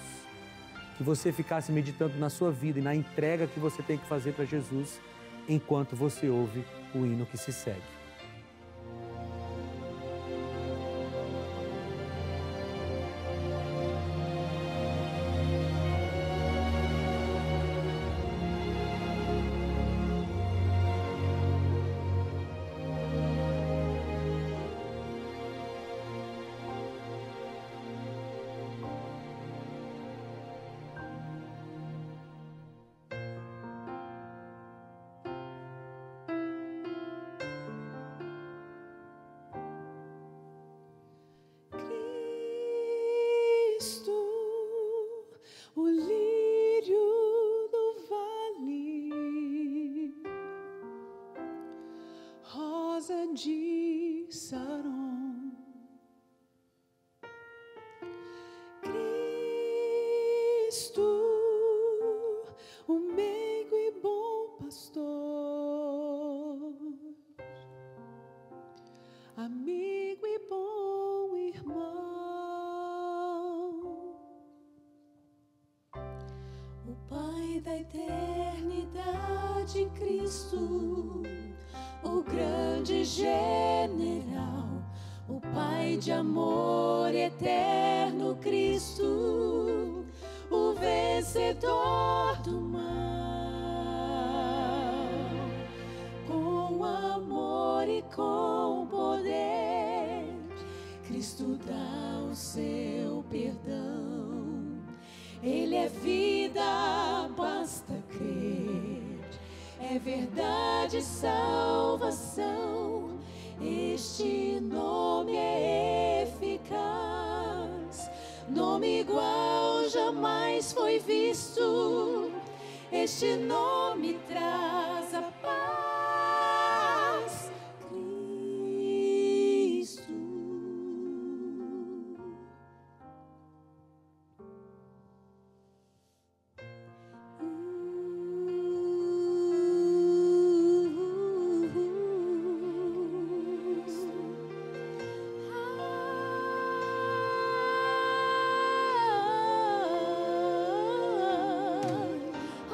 Que você ficasse meditando na sua vida e na entrega que você tem que fazer para Jesus enquanto você ouve o hino que se segue. O lírio do vale, rosa de Saron, Cristo, o meigo e bom pastor, amigo e bom irmão. O Pai da eternidade, Cristo, o grande general, o Pai de amor eterno, Cristo, o vencedor do mal. Com amor e com poder, Cristo dá o seu perdão. é vida, basta crer. É verdade, salvação. Este nome é eficaz. Nome igual jamais foi visto. Este nome traz a paz. Cristo.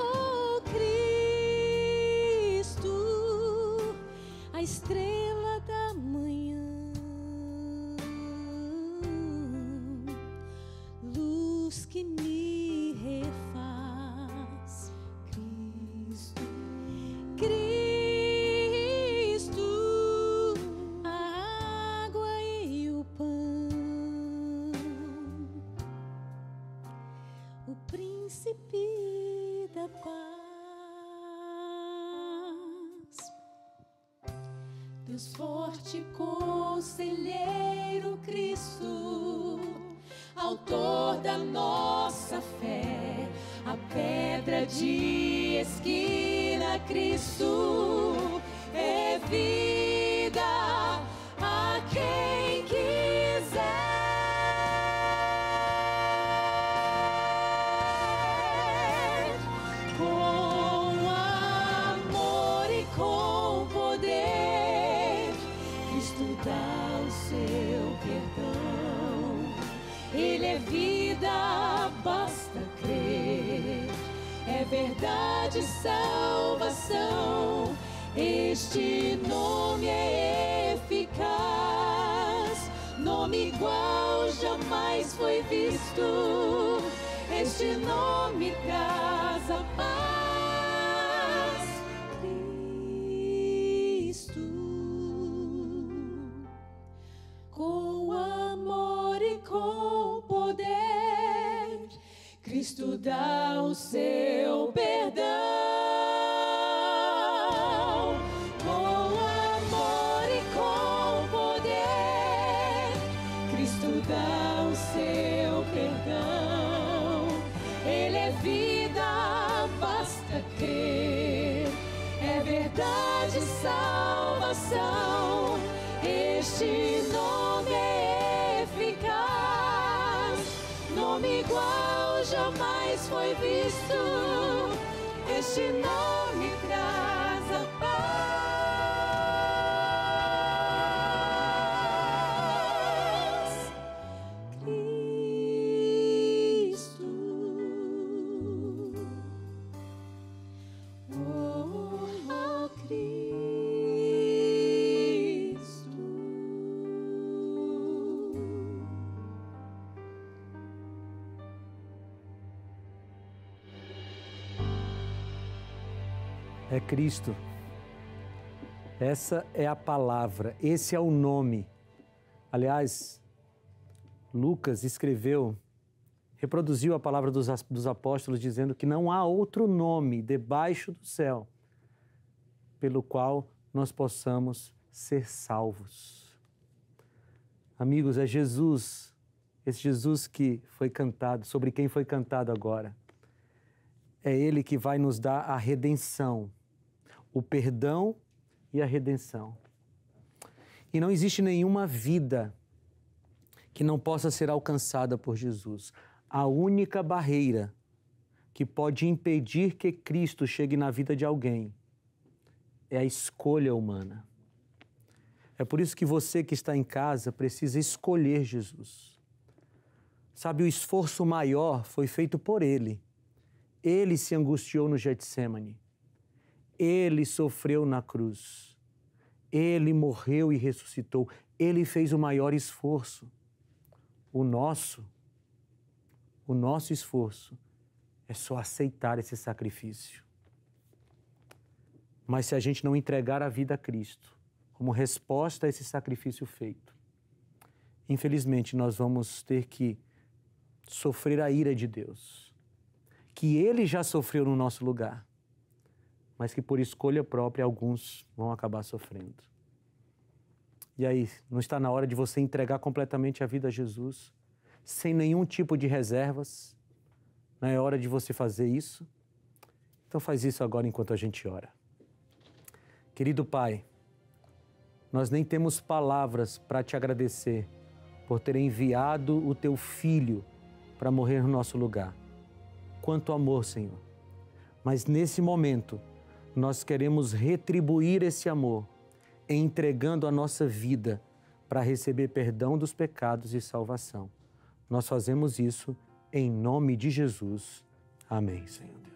Oh, Cristo, a estrela da manhã, luz que me refaz. Cristo, Cristo, a água e o pão, o príncipe da paz. Deus forte, conselheiro, Cristo, autor da nossa fé, a pedra de esquina, Cristo, é vida a quem quiser. Com amor e com poder, Cristo dá o seu perdão. Ele é vida, basta crer. É verdade, salvação. Este nome é eficaz. Nome igual jamais foi visto. Este nome traz a paz. Cristo. Com amor e com poder, Cristo dá o seu perdão. Com amor e com poder, Cristo dá o seu perdão. Ele é vida, basta crer. É verdade, salvação. Este nome é eficaz. Nome igual jamais foi visto. Este nome traz a paz. Cristo. Oh, Cristo. É Cristo. Essa é a palavra, esse é o nome. Aliás, Lucas escreveu, reproduziu a palavra dos apóstolos dizendo que não há outro nome debaixo do céu pelo qual nós possamos ser salvos. Amigos, é Jesus, esse Jesus que foi cantado, sobre quem foi cantado agora. É Ele que vai nos dar a redenção, o perdão e a redenção. E não existe nenhuma vida que não possa ser alcançada por Jesus. A única barreira que pode impedir que Cristo chegue na vida de alguém é a escolha humana. É por isso que você que está em casa precisa escolher Jesus. Sabe, o esforço maior foi feito por Ele. Ele se angustiou no Getsemane. Ele sofreu na cruz. Ele morreu e ressuscitou. Ele fez o maior esforço. O nosso esforço é só aceitar esse sacrifício. Mas se a gente não entregar a vida a Cristo, como resposta a esse sacrifício feito, infelizmente nós vamos ter que sofrer a ira de Deus. que Ele já sofreu no nosso lugar, mas que por escolha própria alguns vão acabar sofrendo. E aí, não está na hora de você entregar completamente a vida a Jesus, sem nenhum tipo de reservas? Não é hora de você fazer isso? Então faz isso agora enquanto a gente ora. Querido Pai, nós nem temos palavras para te agradecer por ter enviado o Teu Filho para morrer no nosso lugar. Quanto amor, Senhor. Mas nesse momento, nós queremos retribuir esse amor, entregando a nossa vida para receber perdão dos pecados e salvação. Nós fazemos isso em nome de Jesus. Amém, Senhor.